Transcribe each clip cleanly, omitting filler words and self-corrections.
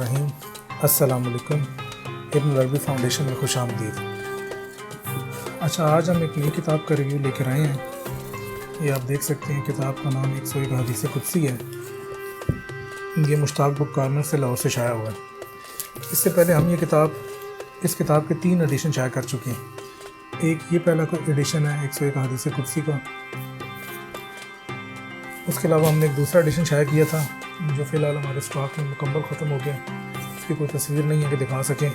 الرحیم۔ السلام علیکم۔ ابن العربی فاؤنڈیشن میں خوش آمدید۔ اچھا، آج ہم ایک نئی کتاب کا ریویو لے کر آئے ہیں۔ یہ آپ دیکھ سکتے ہیں، کتاب کا نام 101 حدیث قدسی ہے۔ یہ مشتاق بک کارنر سے لاہور سے شائع ہوا ہے۔ اس سے پہلے ہم اس کتاب کے 3 ایڈیشن شائع کر چکے ہیں۔ ایک یہ پہلا ایڈیشن ہے 101 حدیث قدسی کا۔ اس کے علاوہ ہم نے ایک دوسرا ایڈیشن شائع کیا تھا جو فی الحال ہمارے اسٹاک میں مکمل ختم ہو گیا، اس کی کوئی تصویر نہیں ہے کہ دکھا سکیں۔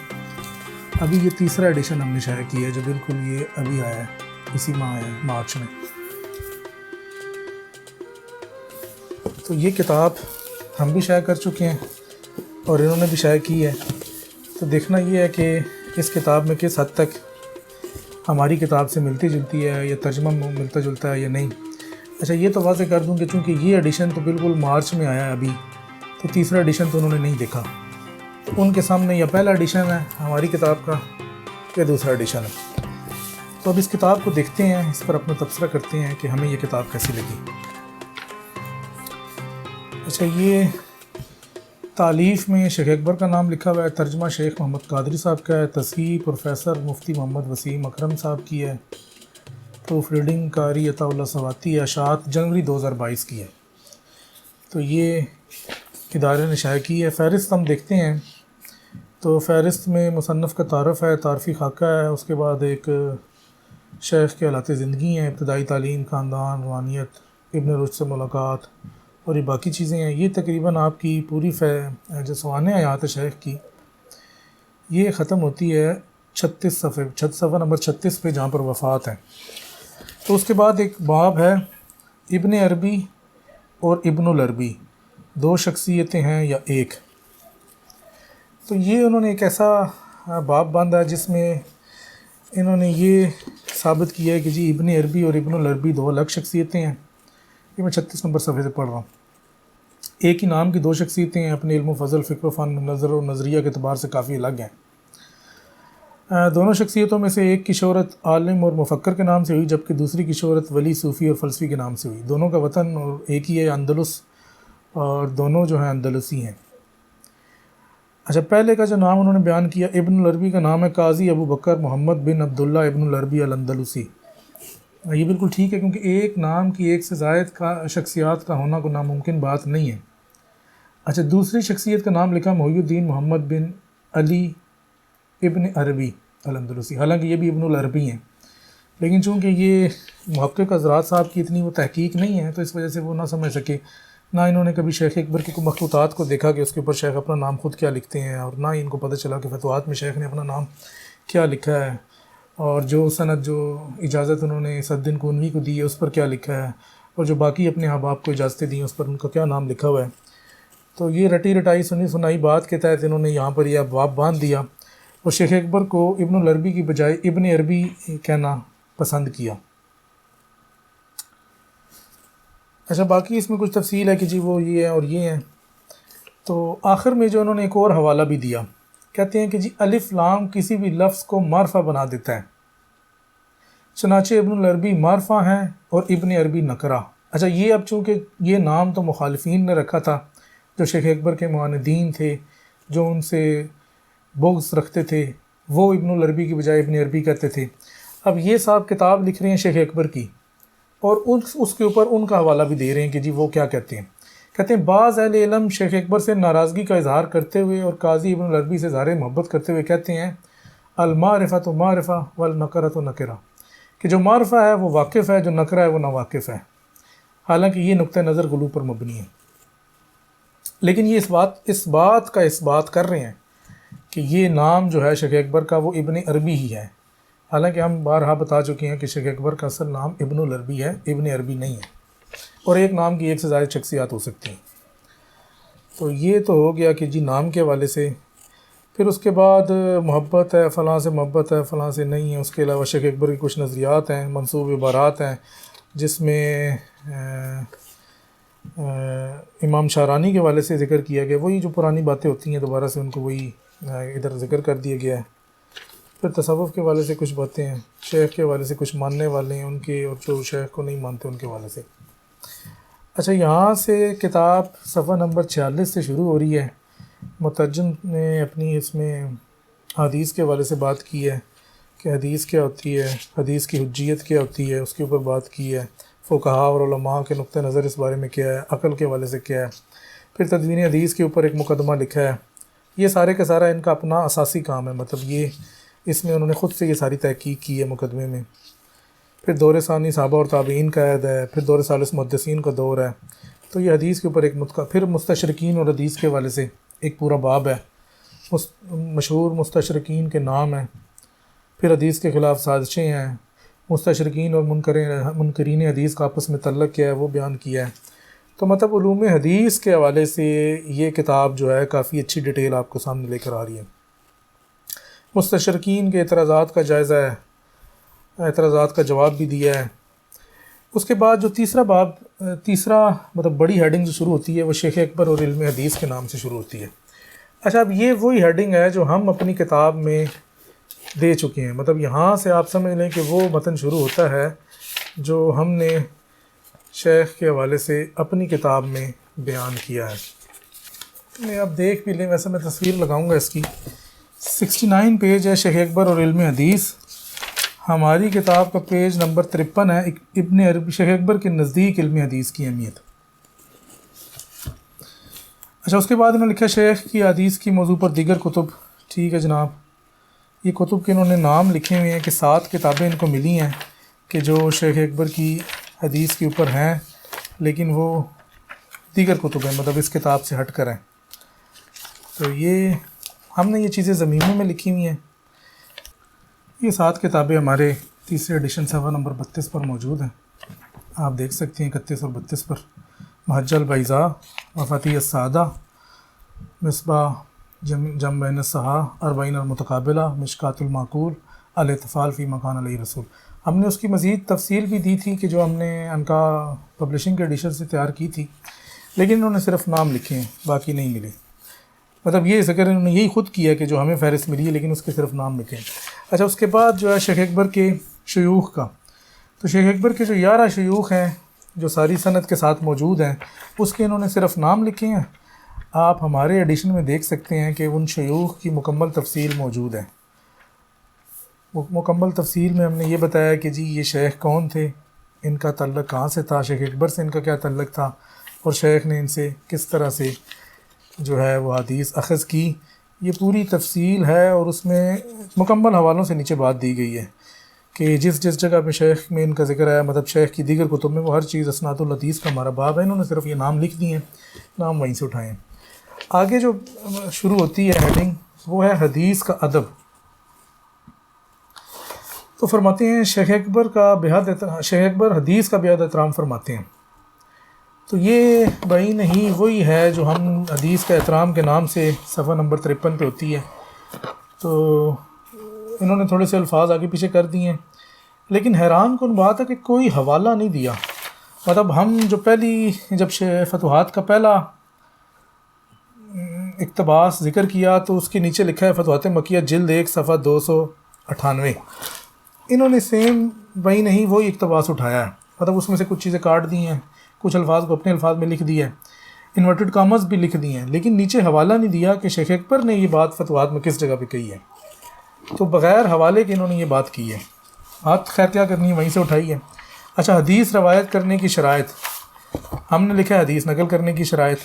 ابھی یہ تیسرا ایڈیشن ہم نے شائع کیا ہے جو بالکل یہ ابھی آیا ہے، اسی ماہ آیا ہے، مارچ میں۔ تو یہ کتاب ہم بھی شائع کر چکے ہیں اور انہوں نے بھی شائع کی ہے۔ تو دیکھنا یہ ہے کہ اس کتاب میں کس حد تک ہماری کتاب سے ملتی جلتی ہے یا ترجمہ ملتا جلتا ہے یا نہیں۔ اچھا، یہ تو واضح کر دوں کہ چونکہ یہ ایڈیشن تو بالکل مارچ میں آیا ہے ابھی، تو تیسرا ایڈیشن تو انہوں نے نہیں دیکھا۔ تو ان کے سامنے یا پہلا ایڈیشن ہے ہماری کتاب کا یا دوسرا ایڈیشن ہے۔ تو اب اس کتاب کو دیکھتے ہیں، اس پر اپنا تبصرہ کرتے ہیں کہ ہمیں یہ کتاب کیسی لگی۔ اچھا، یہ تالیف میں شیخ اکبر کا نام لکھا ہوا ہے، ترجمہ شیخ محمد قادری صاحب کا ہے، تصحیح پروفیسر مفتی محمد وسیم اکرم صاحب کی ہے، پروف ریڈنگ قاری عطا اللہ سواتی، اشاعت جنوری 2022 کی ہے۔ تو یہ ادارے نے شائع کی ہے۔ فہرست ہم دیکھتے ہیں تو فہرست میں مصنف کا تعارف ہے، تعارفی خاکہ ہے، اس کے بعد ایک شیخ کے حالات زندگی ہیں، ابتدائی تعلیم، خاندان، روحانیت، ابن رشد سے ملاقات اور یہ باقی چیزیں ہیں۔ یہ تقریباً آپ کی پوری جو سوانح آیات ہے شیخ کی، یہ ختم ہوتی ہے 36 صفحہ نمبر 36 پہ، جہاں پر وفات ہے۔ تو اس کے بعد ایک باب ہے ابن عربی اور ابن العربی، 2 شخصیتیں ہیں یا ایک۔ تو یہ انہوں نے ایک ایسا باب باندھا جس میں انہوں نے یہ ثابت کیا ہے کہ جی ابن عربی اور ابن العربی 2 الگ شخصیتیں ہیں۔ یہ میں 36 نمبر صفحے سے پڑھ رہا ہوں۔ ایک ہی نام کی 2 شخصیتیں ہیں، اپنے علم و فضل، فکر و فن، نظر و نظریہ کے اعتبار سے کافی الگ ہیں۔ دونوں شخصیتوں میں سے ایک کی شہرت عالم اور مفکر کے نام سے ہوئی، جبکہ دوسری کی شہرت ولی، صوفی اور فلسفی کے نام سے ہوئی۔ دونوں کا وطن اور ایک ہی ہے، اندلس، اور دونوں جو ہیں اندلسی ہیں۔ اچھا، پہلے کا جو نام انہوں نے بیان کیا، ابن العربی کا نام ہے قاضی ابو بکر محمد بن عبداللہ ابن العربی الاندلسی۔ یہ بالکل ٹھیک ہے، کیونکہ ایک نام کی ایک سے زائد کا شخصیات کا ہونا کوئی ناممکن بات نہیں ہے۔ اچھا، دوسری شخصیت کا نام لکھا محی الدین محمد بن علی ابن عربی الاندلسی، حالانکہ یہ بھی ابن العربی ہیں، لیکن چونکہ یہ محقق حضرات صاحب کی اتنی وہ تحقیق نہیں ہے تو اس وجہ سے وہ نہ سمجھ سکے۔ نہ انہوں نے کبھی شیخ اکبر کی کوئی مخطوطات کو دیکھا کہ اس کے اوپر شیخ اپنا نام خود کیا لکھتے ہیں، اور نہ ہی ان کو پتہ چلا کہ فتوحات میں شیخ نے اپنا نام کیا لکھا ہے، اور جو سند، جو اجازت انہوں نے سعدالدین کونوی کو دی ہے اس پر کیا لکھا ہے، اور جو باقی اپنے احباب کو اجازتیں دی ہیں اس پر ان کا کیا نام لکھا ہوا ہے۔ تو یہ رٹی رٹائی سنی سنائی بات کے تحت انہوں نے یہاں پر یہ ابواب باندھ دیا اور شیخ اکبر کو ابن العربی کی بجائے ابن عربی کہنا پسند کیا۔ اچھا، باقی اس میں کچھ تفصیل ہے کہ جی وہ یہ ہے اور یہ ہیں۔ تو آخر میں جو انہوں نے ایک اور حوالہ بھی دیا، کہتے ہیں کہ جی الف لام کسی بھی لفظ کو معرفہ بنا دیتا ہے، چنانچہ ابن العربی معرفہ ہیں اور ابن عربی نکرہ۔ اچھا، یہ اب چونکہ یہ نام تو مخالفین نے رکھا تھا، جو شیخ اکبر کے معاندین تھے، جو ان سے بغض رکھتے تھے، وہ ابن العربی کی بجائے ابن عربی کہتے تھے۔ اب یہ صاحب کتاب لکھ رہے ہیں شیخ اکبر کی، اور اس کے اوپر ان کا حوالہ بھی دے رہے ہیں کہ جی وہ کیا کہتے ہیں۔ کہتے ہیں بعض اہل علم شیخ اکبر سے ناراضگی کا اظہار کرتے ہوئے اور قاضی ابن العربی سے اظہار محبت کرتے ہوئے کہتے ہیں المعرفۃ معرفہ والنکرۃ نکرہ، کہ جو معرفہ ہے وہ واقف ہے، جو نکرہ ہے وہ ناواقف ہے۔ حالانکہ یہ نقطہ نظر غلو پر مبنی ہے، لیکن یہ اس بات کا اثبات کر رہے ہیں کہ یہ نام جو ہے شیخ اکبر کا وہ ابن عربی ہی ہے، حالانکہ ہم بارہا بتا چکے ہیں کہ شیخ اکبر کا اصل نام ابن العربی ہے، ابن عربی نہیں ہے، اور ایک نام کی ایک سے زائد شخصیات ہو سکتی ہیں۔ تو یہ تو ہو گیا کہ جی نام کے حوالے سے۔ پھر اس کے بعد محبت ہے، فلاں سے محبت ہے، فلاں سے نہیں ہے۔ اس کے علاوہ شیخ اکبر کی کچھ نظریات ہیں، منسوب عبارات ہیں، جس میں امام شارانی کے حوالے سے ذکر کیا گیا، وہی جو پرانی باتیں ہوتی ہیں دوبارہ سے ان کو وہی ادھر ذکر کر دیا گیا ہے۔ پھر تصوف کے حوالے سے کچھ باتیں ہیں، شیخ کے حوالے سے کچھ ماننے والے ہیں ان کے، اور جو شیخ کو نہیں مانتے ان کے حوالے سے۔ اچھا، یہاں سے کتاب صفحہ نمبر 46 سے شروع ہو رہی ہے مترجم نے اپنی اس میں حدیث کے حوالے سے بات کی ہے کہ حدیث کیا ہوتی ہے، حدیث کی حجیت کیا ہوتی ہے، اس کے اوپر بات کی ہے، فقہا اور علماء کے نقطہ نظر اس بارے میں کیا ہے، عقل کے حوالے سے کیا ہے، پھر تدوین حدیث کے اوپر ایک مقدمہ لکھا ہے۔ یہ سارے کا سارا ان کا اپنا اساسی کام ہے، مطلب یہ اس میں انہوں نے خود سے یہ ساری تحقیق کی ہے مقدمے میں۔ پھر دور ثانی صحابہ اور تابعین کا عہد ہے، پھر دور ثالث محدثین کا دور ہے۔ تو یہ حدیث کے اوپر ایک پھر مستشرقین اور حدیث کے حوالے سے ایک پورا باب ہے، مشہور مستشرقین کے نام ہیں، پھر حدیث کے خلاف سازشیں ہیں، مستشرقین اور منکرین حدیث کا آپس میں تعلق کیا ہے وہ بیان کیا ہے۔ تو مطلب علوم حدیث کے حوالے سے یہ کتاب جو ہے کافی اچھی ڈیٹیل آپ کو سامنے لے کر آ رہی ہے۔ مستشرقین کے اعتراضات کا جائزہ ہے، اعتراضات کا جواب بھی دیا ہے۔ اس کے بعد جو تیسرا مطلب بڑی ہیڈنگ جو شروع ہوتی ہے وہ شیخ اکبر اور علم حدیث کے نام سے شروع ہوتی ہے۔ اچھا، اب یہ وہی ہیڈنگ ہے جو ہم اپنی کتاب میں دے چکے ہیں، مطلب یہاں سے آپ سمجھ لیں کہ وہ متن شروع ہوتا ہے جو ہم نے شیخ کے حوالے سے اپنی کتاب میں بیان کیا ہے۔ میں اب دیکھ بھی لیں، ویسے میں تصویر لگاؤں گا اس کی۔ 69 پیج ہے شیخ اکبر اور علم حدیث۔ ہماری کتاب کا پیج نمبر 53 ہے، ابن عربی شیخ اکبر کے نزدیک علم حدیث کی اہمیت۔ اچھا، اس کے بعد انہوں نے لکھا شیخ کی حدیث کی موضوع پر دیگر کتب۔ ٹھیک ہے جناب، یہ کتب کے انہوں نے نام لکھے ہوئے ہیں کہ 7 کتابیں ان کو ملی ہیں کہ جو شیخ اکبر کی حدیث کے اوپر ہیں، لیکن وہ دیگر کتب ہیں، مطلب اس کتاب سے ہٹ کر ہیں۔ تو یہ ہم نے یہ چیزیں زمینوں میں لکھی ہوئی ہیں۔ یہ 7 کتابیں ہمارے تیسرے ایڈیشن صفحہ نمبر 32 پر موجود ہیں، آپ دیکھ سکتے ہیں 31 اور 32 پر۔ محج البیضاء، وفتح السعادہ، مصباح جم بین الصحاح، اربعین المتقابلہ، مشکات المعقول، الاطفال فی مکان علیہ رسول۔ ہم نے اس کی مزید تفصیل بھی دی تھی کہ جو ہم نے ان کا پبلشنگ کے ایڈیشن سے تیار کی تھی، لیکن انہوں نے صرف نام لکھے ہیں، باقی نہیں ملے۔ مطلب یہ ذکر انہوں نے یہی خود کیا کہ جو ہمیں فہرست ملی ہے لیکن اس کے صرف نام لکھے ہیں۔ اچھا، اس کے بعد جو ہے شیخ اکبر کے شیوخ کا، تو شیخ اکبر کے جو 11 شیوخ ہیں جو ساری سند کے ساتھ موجود ہیں، اس کے انہوں نے صرف نام لکھے ہیں۔ آپ ہمارے ایڈیشن میں دیکھ سکتے ہیں کہ ان شیوخ کی مکمل تفصیل موجود ہے۔ مکمل تفصیل میں ہم نے یہ بتایا کہ جی یہ شیخ کون تھے، ان کا تعلق کہاں سے تھا، شیخ اکبر سے ان کا کیا تعلق تھا، اور شیخ نے ان سے کس طرح سے جو ہے وہ حدیث اخذ کی۔ یہ پوری تفصیل ہے اور اس میں مکمل حوالوں سے نیچے بات دی گئی ہے کہ جس جگہ پہ شیخ میں ان کا ذکر ہے، مطلب شیخ کی دیگر کتب میں وہ ہر چیز اسناد الحدیث کا ہمارا باب ہے، انہوں نے صرف یہ نام لکھ دیے ہیں، نام وہیں سے اٹھائے ہیں۔ آگے جو شروع ہوتی ہے ہیڈنگ وہ ہے حدیث کا ادب۔ تو فرماتے ہیں شیخ اکبر حدیث کا بےحد احترام فرماتے ہیں۔ تو یہ بھائی نہیں وہی ہے جو ہم حدیث کا احترام کے نام سے صفحہ نمبر 53 پہ ہوتی ہے۔ تو انہوں نے تھوڑے سے الفاظ آگے پیچھے کر دیے ہیں، لیکن حیران کن بات ہے کہ کوئی حوالہ نہیں دیا۔ مطلب ہم جب فتوحات کا پہلا اقتباس ذکر کیا تو اس کے نیچے لکھا ہے فتوحات مکیہ جلد 1 صفحہ 298۔ انہوں نے سیم وہی نہیں وہی اقتباس اٹھایا ہے، مطلب اس میں سے کچھ چیزیں کاٹ دی ہیں، کچھ الفاظ کو اپنے الفاظ میں لکھ دیا ہے، انورٹڈ کامز بھی لکھ دی ہیں، لیکن نیچے حوالہ نہیں دیا کہ شیخ اکبر نے یہ بات فتوحات میں کس جگہ پہ کہی ہے۔ تو بغیر حوالے کے انہوں نے یہ بات کی ہے، بات خیر کیا کرنی ہے وہیں سے اٹھائی ہے۔ اچھا، حدیث روایت کرنے کی شرائط، ہم نے لکھا ہے حدیث نقل کرنے کی شرائط،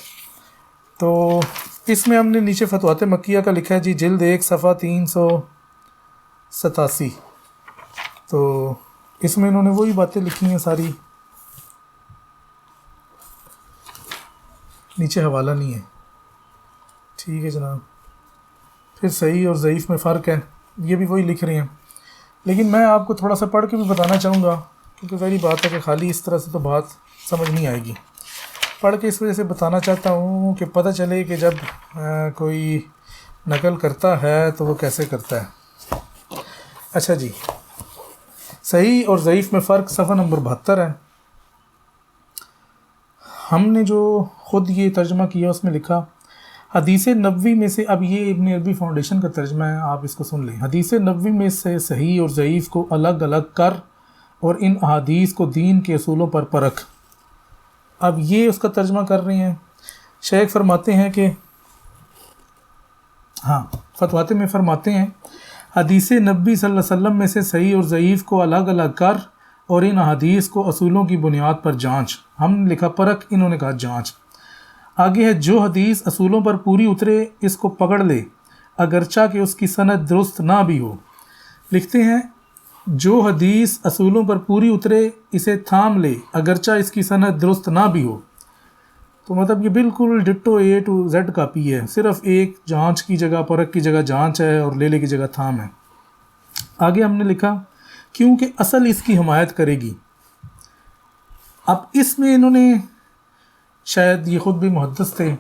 تو اس میں ہم نے نیچے فتوحات مکیہ کا لکھا ہے جی جلد 1 صفحہ 387۔ تو اس میں انہوں نے وہی باتیں لکھی ہیں ساری، نیچے حوالہ نہیں ہے۔ ٹھیک ہے جناب، پھر صحیح اور ضعیف میں فرق ہے، یہ بھی وہی لکھ رہے ہیں، لیکن میں آپ کو تھوڑا سا پڑھ کے بھی بتانا چاہوں گا، کیونکہ ظاہری بات ہے کہ خالی اس طرح سے تو بات سمجھ نہیں آئے گی۔ پڑھ کے اس وجہ سے بتانا چاہتا ہوں کہ پتہ چلے کہ جب کوئی نقل کرتا ہے تو وہ کیسے کرتا ہے۔ اچھا جی، صحیح اور ضعیف میں فرق صفحہ نمبر 72 ہے۔ ہم نے جو خود یہ ترجمہ کیا اس میں لکھا حدیث نبوی میں سے، اب یہ ابن عربی فاؤنڈیشن کا ترجمہ ہے، آپ اس کو سن لیں۔ حدیث نبوی میں سے صحیح اور ضعیف کو الگ الگ کر اور ان احادیث کو دین کے اصولوں پر پرکھ۔ اب یہ اس کا ترجمہ کر رہے ہیں۔ شیخ فرماتے ہیں کہ ہاں فتواتے میں فرماتے ہیں حدیث نبی صلی اللہ علیہ وسلم میں سے صحیح اور ضعیف کو الگ الگ کر اور ان حدیث کو اصولوں کی بنیاد پر جانچ. ہم نے لکھا پرکھ، انہوں نے کہا جانچ. آگے ہے جو حدیث اصولوں پر پوری اترے اس کو پکڑ لے اگرچہ کہ اس کی سند درست نہ بھی ہو. لکھتے ہیں جو حدیث اصولوں پر پوری اترے اسے تھام لے اگرچہ اس کی سند درست نہ بھی ہو. تو مطلب یہ بالکل ditto A to Z copy ہے، صرف ایک جانچ کی جگہ پرکھ کی جگہ جانچ ہے اور لے کی جگہ تھام ہے. آگے ہم نے لکھا کیونکہ اصل اس کی حمایت کرے گی. اب اس میں انہوں نے، شاید یہ خود بھی محدث تھے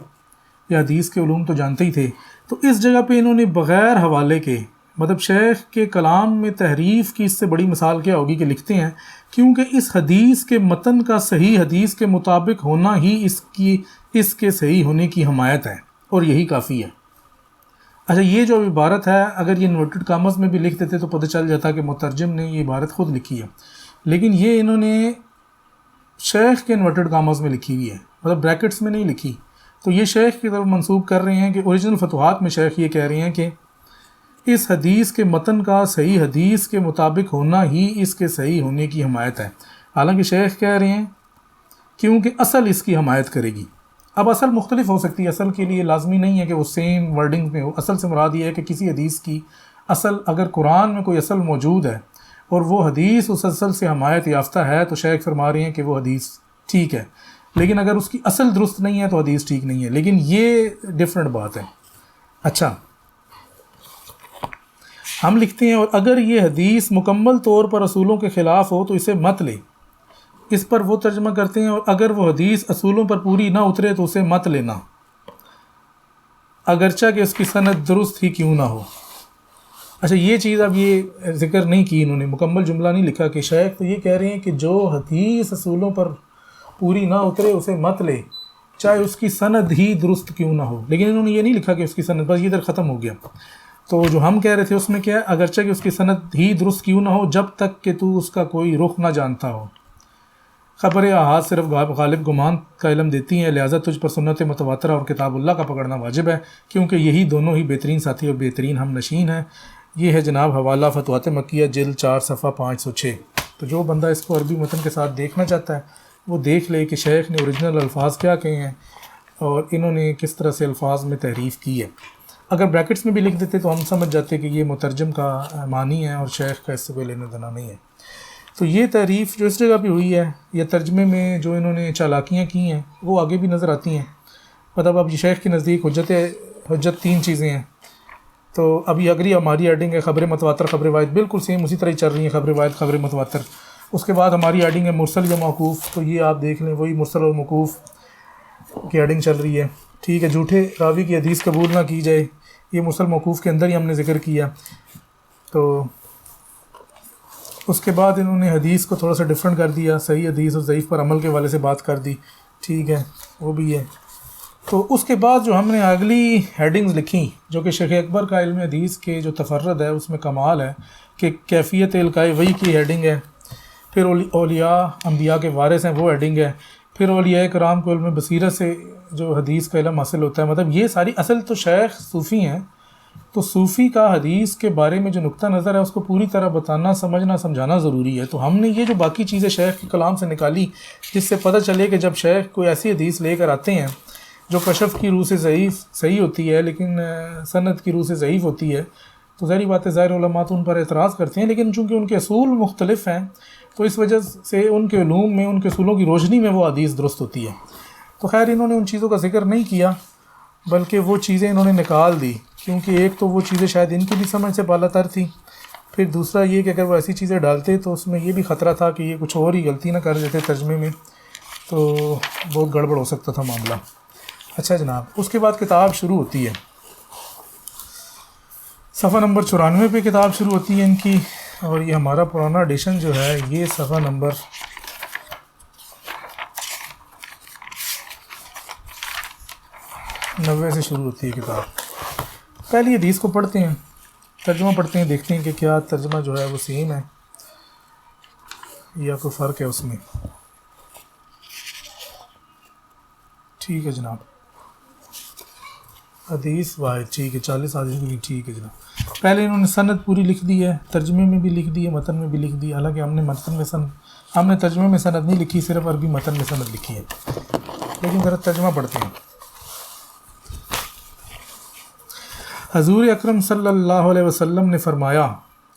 یا حدیث کے علوم تو جانتے ہی تھے، تو اس جگہ پہ انہوں نے بغیر حوالے کے، مطلب شیخ کے کلام میں تحریف کی اس سے بڑی مثال کیا ہوگی کہ لکھتے ہیں کیونکہ اس حدیث کے متن کا صحیح حدیث کے مطابق ہونا ہی اس کے صحیح ہونے کی حمایت ہے اور یہی کافی ہے. اچھا یہ جو عبارت ہے اگر یہ انورٹڈ کامز میں بھی لکھ دیتے تو پتہ چل جاتا کہ مترجم نے یہ عبارت خود لکھی ہے، لیکن یہ انہوں نے شیخ کے انورٹڈ کامز میں لکھی ہوئی ہے، مطلب بریکٹس میں نہیں لکھی. تو یہ شیخ کی طرف منسوب کر رہے ہیں کہ اوریجنل فتوحات میں شیخ یہ کہہ رہے ہیں کہ اس حدیث کے متن کا صحیح حدیث کے مطابق ہونا ہی اس کے صحیح ہونے کی حمایت ہے. حالانکہ شیخ کہہ رہے ہیں کیونکہ اصل اس کی حمایت کرے گی. اب اصل مختلف ہو سکتی ہے، اصل کے لیے لازمی نہیں ہے کہ وہ سیم ورڈنگ میں ہو. اصل سے مراد یہ ہے کہ کسی حدیث کی اصل، اگر قرآن میں کوئی اصل موجود ہے اور وہ حدیث اس اصل سے حمایت یافتہ ہے تو شیخ فرما رہے ہیں کہ وہ حدیث ٹھیک ہے، لیکن اگر اس کی اصل درست نہیں ہے تو حدیث ٹھیک نہیں ہے. لیکن یہ ڈیفرنٹ بات ہے. اچھا ہم لکھتے ہیں اور اگر یہ حدیث مکمل طور پر اصولوں کے خلاف ہو تو اسے مت لے. اس پر وہ ترجمہ کرتے ہیں اور اگر وہ حدیث اصولوں پر پوری نہ اترے تو اسے مت لینا اگرچہ کہ اس کی سند درست ہی کیوں نہ ہو. اچھا یہ چیز اب یہ ذکر نہیں کی انہوں نے، مکمل جملہ نہیں لکھا کہ شیخ تو یہ کہہ رہے ہیں کہ جو حدیث اصولوں پر پوری نہ اترے اسے مت لے چاہے اس کی سند ہی درست کیوں نہ ہو. لیکن انہوں نے یہ نہیں لکھا کہ اس کی سند، بس یہ ادھر ختم ہو گیا. تو جو ہم کہہ رہے تھے اس میں کیا ہے، اگرچہ کہ اس کی سند ہی درست کیوں نہ ہو جب تک کہ تو اس کا کوئی رخ نہ جانتا ہو. خبر احاد صرف غالب گمان کا علم دیتی ہیں، لہٰذا تجھ پر سنت متواترہ اور کتاب اللہ کا پکڑنا واجب ہے کیونکہ یہی دونوں ہی بہترین ساتھی اور بہترین ہم نشین ہیں. یہ ہے جناب حوالہ فتوحات مکیہ جلد 4 صفحہ 506. تو جو بندہ اس کو عربی متن کے ساتھ دیکھنا چاہتا ہے وہ دیکھ لے کہ شیخ نے اوریجنل الفاظ کیا کہے ہیں اور انہوں نے کس طرح سے الفاظ میں تحریف کی ہے. اگر بریکٹس میں بھی لکھ دیتے تو ہم سمجھ جاتے کہ یہ مترجم کا معنی ہے اور شیخ کا اس سے کوئی لینا دینا نہیں ہے. تو یہ تعریف جو اس جگہ پہ ہوئی ہے یا ترجمے میں جو انہوں نے چالاکیاں کی ہیں وہ آگے بھی نظر آتی ہیں. مطلب اب یہ شیخ کے نزدیک حجت 3 چیزیں ہیں. تو ابھی اگلی ہماری ایڈنگ ہے خبر متواتر خبر واحد، بالکل سیم اسی طرح ہی چل رہی ہیں خبر واحد خبر متواتر. اس کے بعد ہماری ایڈنگ ہے مرسل یا موقوف، تو یہ آپ دیکھ لیں وہی مرسل اور موقوف کی ایڈنگ چل رہی ہے. ٹھیک ہے، جھوٹے راوی کی حدیث قبول نہ کی جائے، یہ مرسل موقوف کے اندر ہی ہم نے ذکر کیا. تو اس کے بعد انہوں نے حدیث کو تھوڑا سا ڈفرینٹ کر دیا، صحیح حدیث اور ضعیف پر عمل کے والے سے بات کر دی. ٹھیک ہے وہ بھی ہے. تو اس کے بعد جو ہم نے اگلی ہیڈنگز لکھیں جو کہ شیخ اکبر کا علم حدیث کے جو تفرد ہے اس میں کمال ہے کہ کیفیت القائے وحی کی ہیڈنگ ہے. پھر اولیاء انبیاء کے وارث ہیں وہ ہیڈنگ ہے. پھر اولیاء کرام کو علم بصیرت سے جو حدیث کا علم حاصل ہوتا ہے. مطلب یہ ساری اصل تو شیخ صوفی ہیں، تو صوفی کا حدیث کے بارے میں جو نقطہ نظر ہے اس کو پوری طرح بتانا سمجھنا سمجھانا ضروری ہے. تو ہم نے یہ جو باقی چیزیں شیخ کے کلام سے نکالی جس سے پتہ چلے کہ جب شیخ کوئی ایسی حدیث لے کر آتے ہیں جو کشف کی روح سے صحیح ہوتی ہے لیکن سند کی روح سے ضعیف ہوتی ہے تو ظاہری بات ہے ظاہر علماء ان پر اعتراض کرتے ہیں، لیکن چونکہ ان کے اصول مختلف ہیں تو اس وجہ سے ان کے علوم میں ان کے اصولوں کی روشنی میں وہ حدیث درست ہوتی ہے. تو خیر انہوں نے ان چیزوں کا ذکر نہیں کیا بلکہ وہ چیزیں انہوں نے نکال دی کیونکہ ایک تو وہ چیزیں شاید ان کی بھی سمجھ سے بالا تر تھی، پھر دوسرا یہ کہ اگر وہ ایسی چیزیں ڈالتے تو اس میں یہ بھی خطرہ تھا کہ یہ کچھ اور ہی غلطی نہ کر دیتے ترجمے میں تو بہت گڑبڑ ہو سکتا تھا معاملہ. اچھا جناب، اس کے بعد کتاب شروع ہوتی ہے صفحہ نمبر 94 پہ کتاب شروع ہوتی ہے ان کی، اور یہ ہمارا پرانا ایڈیشن جو ہے یہ صفحہ نمبر 90 سے شروع ہوتی ہے کتاب. پہلی حدیث کو پڑھتے ہیں، ترجمہ پڑھتے ہیں، دیکھتے ہیں کہ کیا ترجمہ جو ہے وہ سیم ہے یا کوئی فرق ہے اس میں. ٹھیک ہے جناب. حدیث واحد ٹھیک ہے، 40 حدیث کی ٹھیک ہے جناب۔ پہلے انہوں نے سند پوری لکھ دی ہے، ترجمے میں بھی لکھ دی ہے، متن میں بھی لکھ دی ہے، حالانکہ ہم نے ترجمے میں سند نہیں لکھی، صرف عربی متن میں سند لکھی ہے، لیکن ذرا ترجمہ پڑھتے ہیں۔ حضور اکرم صلی اللہ علیہ وسلم نے فرمایا،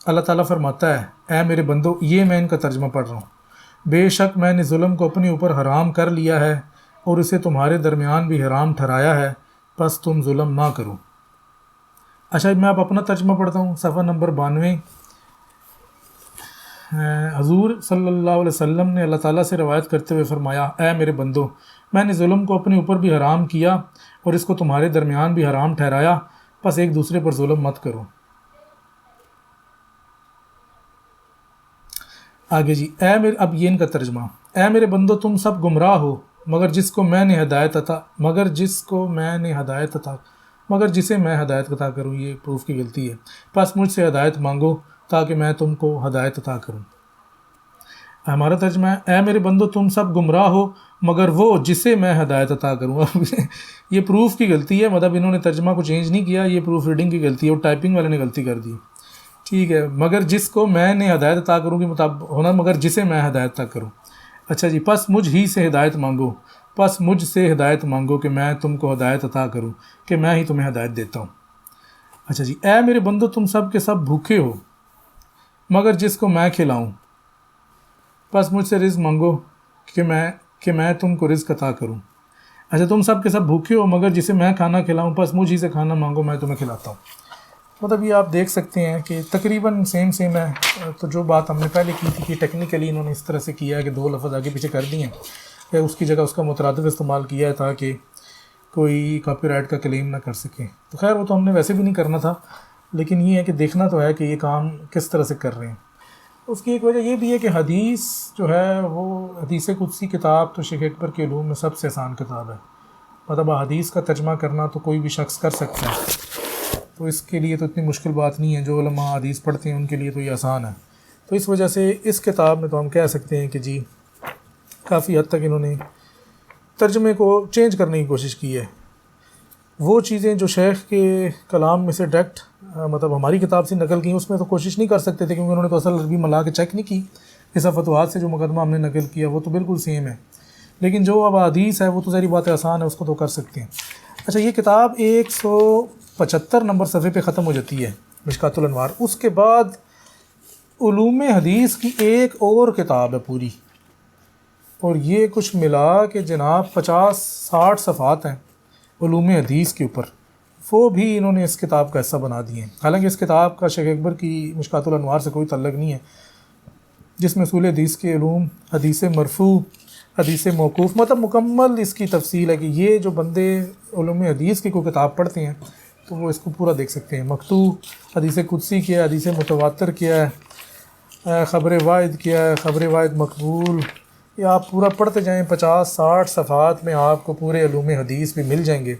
اللہ تعالیٰ فرماتا ہے، اے میرے بندو، یہ میں ان کا ترجمہ پڑھ رہا ہوں، بے شک میں نے ظلم کو اپنے اوپر حرام کر لیا ہے اور اسے تمہارے درمیان بھی حرام ٹھہرایا ہے، پس تم ظلم نہ کرو۔ اچھا میں آپ اپنا ترجمہ پڑھتا ہوں، صفحہ نمبر 92۔ حضور صلی اللہ علیہ وسلم نے اللہ تعالیٰ سے روایت کرتے ہوئے فرمایا، اے میرے بندو، میں نے ظلم کو اپنے اوپر بھی حرام کیا اور اس کو تمہارے درمیان بھی حرام ٹھہرایا، پس ایک دوسرے پر ظلم مت کرو۔ آگے جی، اب یہ ان کا ترجمہ، اے میرے بندو، تم سب گمراہ ہو مگر جسے میں ہدایت عطا کروں، یہ پروف کی غلطی ہے، پس مجھ سے ہدایت مانگو تاکہ میں تم کو ہدایت عطا کروں۔ ہمارا ترجمہ ہے، اے میرے بندو، تم سب گمراہ ہو مگر وہ جسے میں ہدایت عطا کروں۔ یہ پروف کی غلطی ہے، مطلب انہوں نے ترجمہ کو چینج نہیں کیا، یہ پروف ریڈنگ کی غلطی ہے، اور ٹائپنگ والے نے غلطی کر دی۔ ٹھیک ہے، مگر جس کو میں نے ہدایت عطا کروں کے مطابق ہونا، مگر جسے میں ہدایت عطا کروں۔ اچھا جی، پس مجھ سے ہدایت مانگو کہ میں تم کو ہدایت عطا کروں، کہ میں ہی تمہیں ہدایت دیتا ہوں۔ اچھا جی، اے میرے بندو، تم سب کے سب بھوکے ہو مگر جس کو میں کھلاؤں، پس مجھ سے رزق مانگو کہ میں تم کو رزق عطا کروں۔ اچھا، تم سب کے سب بھوکے ہو مگر جسے میں کھانا کھلاؤں، پس مجھ ہی سے کھانا مانگو، میں تمہیں کھلاتا ہوں۔ مطلب یہ آپ دیکھ سکتے ہیں کہ تقریباً سیم ہے۔ تو جو بات ہم نے پہلے کی تھی کہ ٹیکنیکلی انہوں نے اس طرح سے کیا ہے کہ 2 لفظ آگے پیچھے کر دیے ہیں، یا اس کی جگہ اس کا مترادف استعمال کیا ہے تاکہ کوئی کاپی رائٹ کا کلیم نہ کر سکے۔ تو خیر وہ تو ہم نے ویسے بھی نہیں کرنا تھا، لیکن یہ ہے کہ دیکھنا تو ہے کہ یہ کام کس طرح سے کر رہے ہیں۔ اس کی ایک وجہ یہ بھی ہے کہ حدیث جو ہے وہ حدیث قدسی کتاب تو شیخ اکبر کے علوم میں سب سے آسان کتاب ہے، مطلب حدیث کا ترجمہ کرنا تو کوئی بھی شخص کر سکتا ہے، تو اس کے لیے تو اتنی مشکل بات نہیں ہے، جو علماء حدیث پڑھتے ہیں ان کے لیے تو یہ آسان ہے۔ تو اس وجہ سے اس کتاب میں تو ہم کہہ سکتے ہیں کہ جی کافی حد تک انہوں نے ترجمے کو چینج کرنے کی کوشش کی ہے۔ وہ چیزیں جو شیخ کے کلام میں سے ڈائریکٹ مطلب ہماری کتاب سے نقل کی، اس میں تو کوشش نہیں کر سکتے تھے، کیونکہ انہوں نے تو اصل عربی ملا کے چیک نہیں کی۔ اس فتوحات سے جو مقدمہ ہم نے نقل کیا وہ تو بالکل سیم ہے، لیکن جو اب حدیث ہے وہ تو ظاہری بات ہے آسان ہے، اس کو تو کر سکتے ہیں۔ اچھا، یہ کتاب 175 نمبر صفحے پہ ختم ہو جاتی ہے، مشکات الانوار۔ اس کے بعد علوم حدیث کی ایک اور کتاب ہے پوری، اور یہ کچھ ملا کے جناب 50-60 صفحات ہیں علوم حدیث کے اوپر، وہ بھی انہوں نے اس کتاب کا حصہ بنا دیے ہیں۔ حالانکہ اس کتاب کا شیخ اکبر کی مشکات الانوار سے کوئی تعلق نہیں ہے، جس میں اصول حدیث کے علوم، حدیث مرفوع، حدیث موقوف، مطلب مکمل اس کی تفصیل ہے کہ یہ جو بندے علوم حدیث کی کوئی کتاب پڑھتے ہیں تو وہ اس کو پورا دیکھ سکتے ہیں۔ مکتوب، حدیث قدسی کیا ہے، حدیث متواتر کیا ہے، خبر واحد کیا ہے، خبر واحد مقبول، یہ آپ پورا پڑھتے جائیں، 50-60 صفحات میں آپ کو پورے علوم حدیث بھی مل جائیں گے۔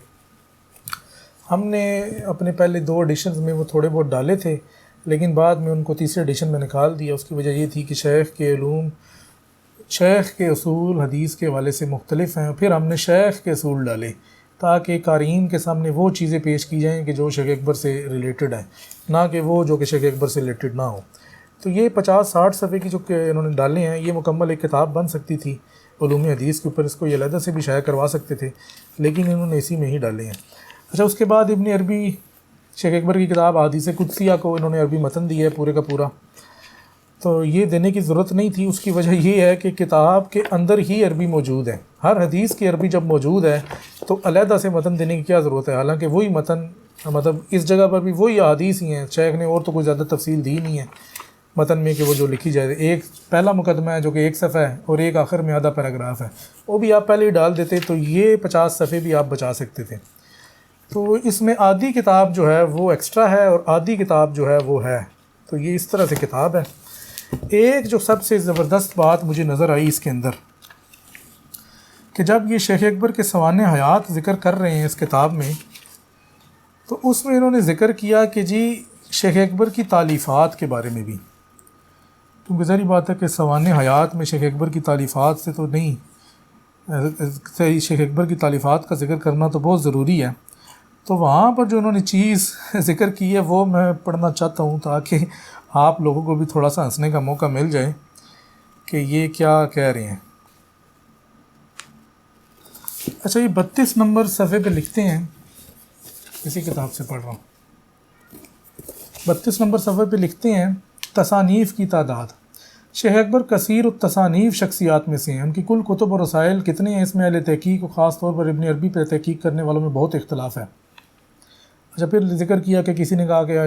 ہم نے اپنے پہلے 2 ایڈیشنز میں وہ تھوڑے بہت ڈالے تھے، لیکن بعد میں ان کو تیسرے ایڈیشن میں نکال دیا۔ اس کی وجہ یہ تھی کہ شیخ کے علوم، شیخ کے اصول حدیث کے حوالے سے مختلف ہیں، پھر ہم نے شیخ کے اصول ڈالے تاکہ قارئین کے سامنے وہ چیزیں پیش کی جائیں کہ جو شیخ اکبر سے ریلیٹڈ ہیں، نہ کہ وہ جو کہ شیخ اکبر سے ریلیٹڈ نہ ہو۔ تو یہ 50-60 صفحے کی جو کہ انہوں نے ڈالے ہیں، یہ مکمل ایک کتاب بن سکتی تھی علوم حدیث کے اوپر، اس کو یہ علیحدہ سے بھی شائع کروا سکتے تھے، لیکن انہوں نے اسی میں ہی ڈالے ہیں۔ اچھا، اس کے بعد ابن عربی شیخ اکبر کی کتاب حدیث قدسیہ کو انہوں نے عربی متن دیا ہے پورے کا پورا، تو یہ دینے کی ضرورت نہیں تھی۔ اس کی وجہ یہ ہے کہ کتاب کے اندر ہی عربی موجود ہے، ہر حدیث کی عربی جب موجود ہے تو علیحدہ سے متن دینے کی کیا ضرورت ہے، حالانکہ وہی متن مطلب اس جگہ پر بھی وہی احادیث ہی ہیں، شیخ نے اور تو کوئی زیادہ تفصیل دی نہیں ہے متن میں کہ وہ جو لکھی جائے۔ ایک پہلا مقدمہ ہے جو کہ 1 صفحہ ہے، اور ایک آخر میں آدھا پیراگراف ہے، وہ بھی آپ پہلے ہی ڈال دیتے تو یہ 50 صفحے بھی آپ بچا سکتے تھے۔ تو اس میں آدھی کتاب جو ہے وہ ایکسٹرا ہے اور آدھی کتاب جو ہے وہ ہے، تو یہ اس طرح سے کتاب ہے۔ ایک جو سب سے زبردست بات مجھے نظر آئی اس کے اندر کہ جب یہ شیخ اکبر کے سوانح حیات ذکر کر رہے ہیں اس کتاب میں، تو اس میں انہوں نے ذکر کیا کہ جی شیخ اکبر کی تالیفات کے بارے میں بھی، کیونکہ ظاہری بات ہے کہ سوانح حیات میں شیخ اکبر کی تالیفات سے تو نہیں، شیخ اکبر کی تالیفات کا ذکر کرنا تو بہت ضروری ہے۔ تو وہاں پر جو انہوں نے چیز ذکر کی ہے وہ میں پڑھنا چاہتا ہوں تاکہ آپ لوگوں کو بھی تھوڑا سا ہنسنے کا موقع مل جائے کہ یہ کیا کہہ رہے ہیں۔ اچھا، یہ 32 نمبر صفحے پہ لکھتے ہیں، اسی کتاب سے پڑھ رہا ہوں، 32 نمبر صفحے پہ لکھتے ہیں تصانیف کی تعداد۔ شیخ اکبر کثیر التصانیف شخصیات میں سے ہیں، ان کی کل کتب اور رسائل کتنے ہیں، اس میں اہل تحقیق اور خاص طور پر ابن عربی پہ تحقیق کرنے والوں میں بہت اختلاف ہے۔ اچھا، پھر ذکر کیا کہ کسی نے کہا کہ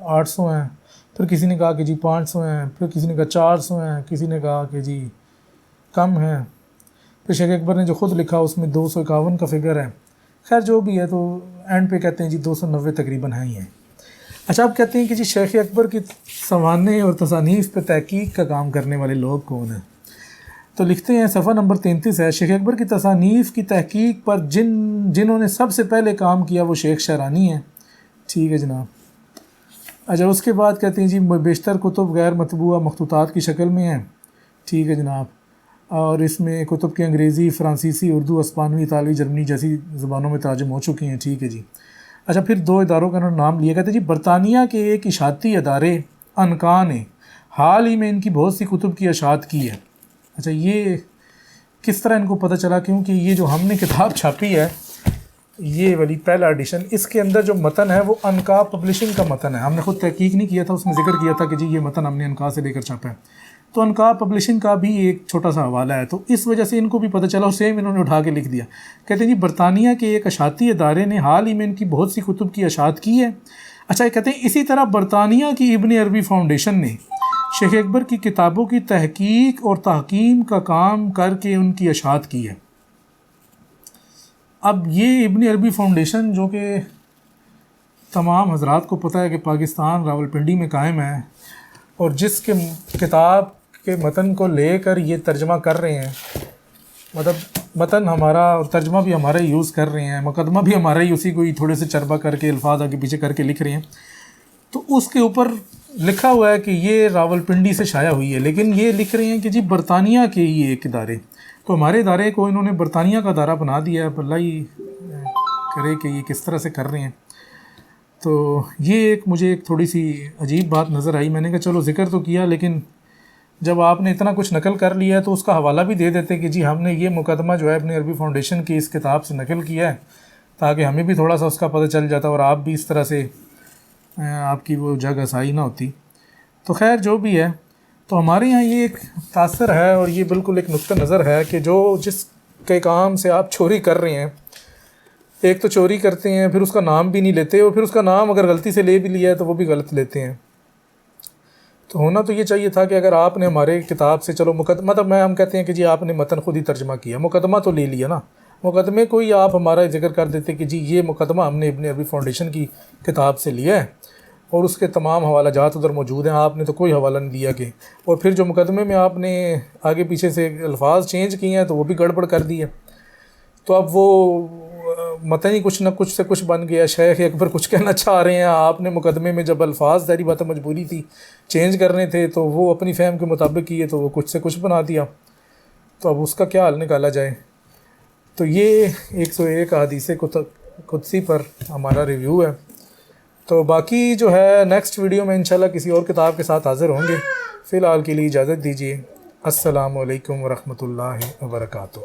800 ہیں، پھر کسی نے کہا کہ جی 500 ہیں، پھر کسی نے کہا 400 ہیں، کسی نے کہا کہ جی کم ہیں۔ پھر شیخ اکبر نے جو خود لکھا اس میں 251 کا فگر ہے۔ خیر جو بھی ہے، تو اینڈ پہ کہتے ہیں جی 290 تقریباً ہیں ہی ہیں۔ اچھا، آپ کہتے ہیں کہ جی شیخ اکبر کی سوانح اور تصانیف پہ تحقیق کا کام کرنے والے لوگ کون ہیں؟ تو لکھتے ہیں صفحہ نمبر 33 ہے، شیخ اکبر کی تصانیف کی تحقیق پر جنہوں نے سب سے پہلے کام کیا وہ شیخ شعرانی ہیں۔ ٹھیک ہے جناب۔ اچھا، اس کے بعد کہتے ہیں جی بیشتر کتب غیر مطبوعہ مخطوطات کی شکل میں ہیں۔ ٹھیک ہے جناب، اور اس میں کتب کے انگریزی، فرانسیسی، اردو، اسپانوی، اطالوی، جرمنی جیسی زبانوں میں ترجم ہو چکی ہیں۔ ٹھیک ہے جی۔ اچھا، پھر 2 اداروں کا انہوں نے نام لیا، کہتے ہیں جی برطانیہ کے ایک اشاعتی ادارے انکا نے حال ہی میں ان کی بہت سی کتب کی اشاعت کی ہے۔ اچھا، یہ کس طرح ان کو پتہ چلا؟ کیونکہ یہ جو ہم نے کتاب چھاپی ہے، یہ والی پہلا ایڈیشن، اس کے اندر جو متن ہے وہ انکا پبلشنگ کا متن ہے۔ ہم نے خود تحقیق نہیں کیا تھا، اس میں ذکر کیا تھا کہ جی یہ متن ہم نے انکا سے لے کر چھاپا ہے، تو انکا پبلشنگ کا بھی ایک چھوٹا سا حوالہ ہے، تو اس وجہ سے ان کو بھی پتہ چلا اور سیم انہوں نے اٹھا کے لکھ دیا۔ کہتے ہیں جی برطانیہ کے ایک اشاعتی ادارے نے حال ہی میں ان کی بہت سی کتب کی اشاعت کی ہے۔ اچھا، یہ کہتے ہیں اسی طرح برطانیہ کی ابن عربی فاؤنڈیشن نے شیخ اکبر کی کتابوں کی تحقیق اور تحکیم کا کام کر کے ان کی اشاعت کی ہے۔ اب یہ ابن عربی فاؤنڈیشن جو کہ تمام حضرات کو پتہ ہے کہ پاکستان راولپنڈی میں قائم ہے، اور جس کے کتاب کے متن کو لے کر یہ ترجمہ کر رہے ہیں، مطلب متن ہمارا اور ترجمہ بھی ہمارا ہی یوز کر رہے ہیں، مقدمہ بھی ہمارا ہی اسی کو ہی تھوڑے سے چربا کر کے الفاظ آگے پیچھے کر کے لکھ رہے ہیں، تو اس کے اوپر لکھا ہوا ہے کہ یہ راولپنڈی سے شائع ہوئی ہے، لیکن یہ لکھ رہے ہیں کہ جی برطانیہ کے ہی ایک ادارے، تو ہمارے ادارے کو انہوں نے برطانیہ کا ادارہ بنا دیا ہے۔ اللہ ہی کرے کہ یہ کس طرح سے کر رہے ہیں۔ تو یہ مجھے ایک تھوڑی سی عجیب بات نظر آئی۔ میں نے کہا چلو ذکر تو کیا، لیکن جب آپ نے اتنا کچھ نقل کر لیا ہے تو اس کا حوالہ بھی دے دیتے کہ جی ہم نے یہ مقدمہ جو ہے ابن عربی فاؤنڈیشن کی اس کتاب سے نقل کیا ہے، تاکہ ہمیں بھی تھوڑا سا اس کا پتہ چل جاتا اور آپ بھی اس طرح سے آپ کی وہ جگ ہسائی نہ ہوتی۔ تو خیر جو بھی ہے، تو ہمارے یہاں یہ ایک تاثر ہے اور یہ بالکل ایک نقطہ نظر ہے کہ جو جس کے کام سے آپ چوری کر رہے ہیں، ایک تو چوری کرتے ہیں، پھر اس کا نام بھی نہیں لیتے، اور پھر اس کا نام اگر غلطی سے لے بھی لیا ہے تو وہ بھی غلط لیتے ہیں۔ تو ہونا تو یہ چاہیے تھا کہ اگر آپ نے ہمارے کتاب سے چلو مقدمہ، مطلب ہم کہتے ہیں کہ جی آپ نے متن خود ہی ترجمہ کیا، مقدمہ تو لے لیا نا، مقدمے کو ہی آپ ہمارا ذکر کر دیتے کہ جی یہ مقدمہ ہم نے ابن عربی فاؤنڈیشن کی کتاب سے لیا ہے اور اس کے تمام حوالہ جات ادھر موجود ہیں، آپ نے تو کوئی حوالہ نہیں دیا کہ، اور پھر جو مقدمے میں آپ نے آگے پیچھے سے الفاظ چینج کیے ہیں تو وہ بھی گڑبڑ کر دی ہے، تو اب وہ متن ہی کچھ نہ کچھ سے کچھ بن گیا۔ شیخ اکبر کچھ کہنا چاہ رہے ہیں، آپ نے مقدمے میں جب الفاظ ظاہری بات مجبوری تھی چینج کرنے تھے تو وہ اپنی فہم کے مطابق کیے تو وہ کچھ سے کچھ بنا دیا، تو اب اس کا کیا حل نکالا جائے؟ تو یہ 101 احادیث قدسی پر ہمارا ریویو ہے۔ تو باقی جو ہے نیکسٹ ویڈیو میں انشاءاللہ کسی اور کتاب کے ساتھ حاضر ہوں گے۔ فی الحال کے لیے اجازت دیجیے۔ السلام علیکم ورحمۃ اللہ وبرکاتہ۔